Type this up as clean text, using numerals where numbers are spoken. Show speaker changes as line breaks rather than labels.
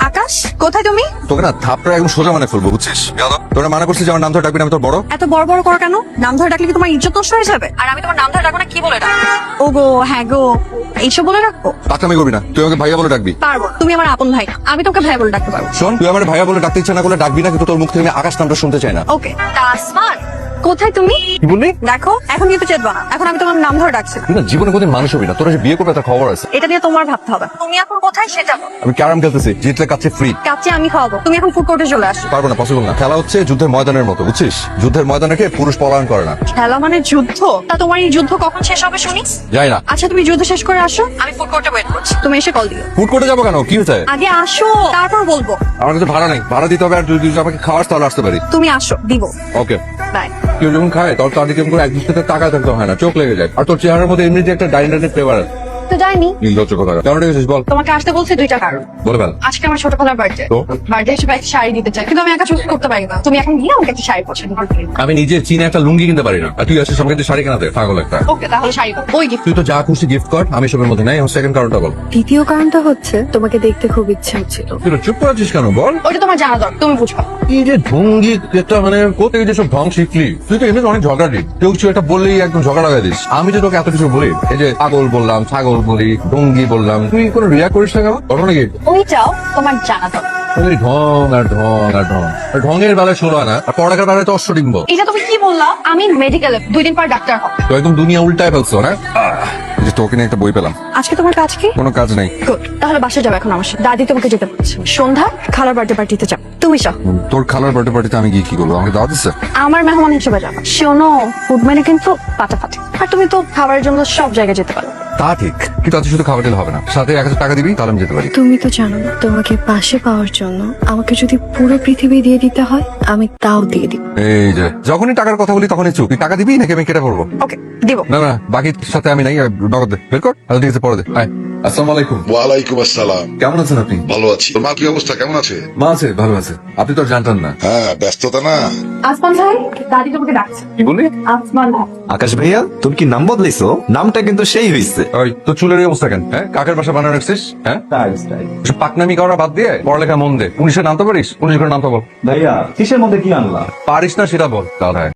আকাশ, কোথায় তুমি?
তোকে না থাপড়া একদম সোজা মানে ফেলবো, বুঝছিস? তোরা মানা করছিস যে আমার নাম ধরে ডাকবি না, আমি তোর বড়।
এত বড় বড় করো কেন? নাম ধরে ডাকলে কি তোমার ইজ্জত নষ্ট হয়ে যাবে? আর আমি তোমার নাম ধরে ডাকবো না, কি বলে ডাকবো? ও গো, হ্যাঁ গো, এইসব বলে রাখবো?
পাকনামি করবি না, তুই আমাকে ভাইয়া বলে ডাকবি।
পারবো না। তুমি আমার আপন ভাই, আমি তোকে ভাই বলে ডাকতে পারবো।
শোন, তুই আমার ভাইয়া বলে ডাকতে ইচ্ছা না করলে ডাকবি না, কিন্তু তোর মুখ থেকে আমি আকাশ নামটা শুনতে চাই না।
ওকে। তাসমান, কোথায় তুমি?
কি বললি?
দেখো, এখন কিন্তু চেতবা না। এখন আমি তোমার নাম ধরে ডাকছি না।
তুই না জীবনে কোনদিন মানুষ হবি না, তোরা যে বিয়ে করবে তার খবর আছে।
এটা নিয়ে তোমার ভাবতে হবে। তুমি এখন কোথায় সেটা বলো।
আমি ক্যারাম খেলতেছি, জিতলে কাছে ফ্রি।
কাচ্চি আমি খাওয়াবো, তুমি এখন ফুড কোর্টে চলে আসো।
পারবো না, পসিবল না। খেলা হচ্ছে যুদ্ধের ময়দানের মতো, বুঝছিস? যুদ্ধের ময়দানে কে পুরুষ পলায়ন করে না।
খেলা মানে যুদ্ধ? তা তোমার এই যুদ্ধ কখন শেষ হবে শুনি?
যাই না।
আচ্ছা, তুমি যুদ্ধ শেষ করে আসো, আমি ফুড কোর্টে ওয়েট করছি। তুমি এসে কল দিও।
ফুড কোর্টে যাবো কেন? কি হয়েছে?
আগে আসো, তারপর বলবো।
আমার কাছে ভাড়া নেই, ভাড়া দিতে হবে। আর যদি আমাকে খাওয়াস তাহলে আসতে পারি।
তুমি আসো, দিব।
ওকে।
বাই।
কেউ যখন খায় তোর তার দিকে করে একদম সাথে তাকায় থাকতে হয় না, চোখ লেগে যায়। আর তোর চেহারার মধ্যে এমনি যে একটা ডাইনারের ফ্লেভার আছে।
তো যাইনি।
নির্লজ্জ কথা। কেমন রেখেছিস বল?
তোমাকে আসতে বলছি দুইটা কারণ।
বলে ফেল।
আজকে আমার ছোট খালার বার্থডে।
তো?
বার্থডে হিসেবে একটা শাড়ি দিতে চাই, কিন্তু আমি একা চুজ করতে পারি না। তুমি এখন গিয়ে আমাকে একটা শাড়ি পছন্দ করতে।
আমি নিজে চীনে একটা লুঙ্গি কিনতে পারি না, আর তুই আসিস আমাকে শাড়ি কেনাতে? পাগল একটা।
ওকে, তাহলে শাড়ি করো। ওই গিফট।
তুই তো যা খুশি গিফট কর, আমি সবের মধ্যে নাই। আমার সেকেন্ড কারণটা বল।
দ্বিতীয় কারণটা হচ্ছে তোমাকে দেখতে খুব ইচ্ছা হচ্ছিল।
তুই তো চুপ করে আছিস কেন বল?
ওইটা তোমার জানা দরকার, তুমি বুঝবা।
কি যে ঢঙ্গি একটা, মানে কোথায় যে সব ঢং শিখলি? তুই তো এমনি অনেক ঝগড়াটি। কেউ কিছু একটা বললেই একদম ঝগড়া লাগাই দিস। আমি যে তোকে এত কিছু বলি, এই যে পাগল বললাম, ছাগল বলি, ডঙ্গি বললাম, তুই কোনো রিয়াক্ট করিস না কেন? ঘটনা নাকি?
ওইটাও তোমার জানা দরকার।
ওই ঢং আর ঢং আর ঢং। আর ঢঙের বেলায় ষোলো আনা, আর পড়াকার বেলায় তো অষ্টডিম্ব।
এটা তুমি কি বললা? আমি মেডিকেলে 2 দিন পর ডাক্তার হব।
তো একদম দুনিয়া উল্টায় ফেলছো না? এই যে তোকে নিয়ে একটা বই পেলাম।
আজকে তোমার কাজ কি?
কোনো কাজ নেই।
গুড, তাহলে বাসায় যাও এখন আমার সাথে। দাদি তোমাকে যেতে বলছে। সন্ধ্যা খালার বার্থডে পার্টিতে যাও, তুমি যাও।
তোর খালার বার্থডে পার্টিতে আমি গিয়ে কি করবো? আমাকে দাওয়াত দিচ্ছে?
আমার মেহমান হিসেবে যাও। শোনো, ফুড মেনু কিন্তু ফাটাফাটি। আর তুমি তো খাবারের জন্য সব জায়গায় যেতে পারো।
তা ঠিক, কিন্তু আজ শুধু খাবার দিলে হবে না, সাথে 1000 টাকা দিবি, তাহলে আমি যেতে পারি।
তুমি তো জানো না, তোমাকে পাশে পাওয়ার জন্য আমাকে যদি পুরো পৃথিবী দিয়ে দিতে হয়, আমি তাও দিয়ে দিব।
এই যে যখনই টাকার কথা বলি তখনই চুপ। তুই টাকা দিবি নাকি আমি কেটে পড়বো?
ওকে, দিব।
না না, বাকির সাথে আমি নাই। নগদ দে, বের কর। আচ্ছা ঠিক আছে, পরে দে। আয়। আসসালামু আলাইকুম।
ওয়ালাইকুম আসসালাম।
কেমন আছেন আপনি?
ভালো আছি। তোর মা কি অবস্থা, কেমন আছে?
মা আছে, ভালো আছে। আপনি তো আর জানতেন না।
হ্যাঁ, ব্যস্ততা না।
আসমান ভাই, দাদি তোমাকে ডাকছে।
কি বলি?
আসমান ভাই।
আকাশ ভাইয়া, তুমি কি নাম বদলাইছো? নামটা কিন্তু সেই হইছে।
ওই তোর চুলের এই অবস্থা কেন? হ্যাঁ, কাকের বাসা বানানো রাখছিস? হ্যাঁ, এসব পাকনামি করা বাদ দিয়ে পড়ালেখা মন দে। পুলিশের নামতে পারিস? পুলিশ করে নামতে বল।
ভাইয়া কিসের মধ্যে কি আনলা?
পারিস না সেটা বল। তাহলে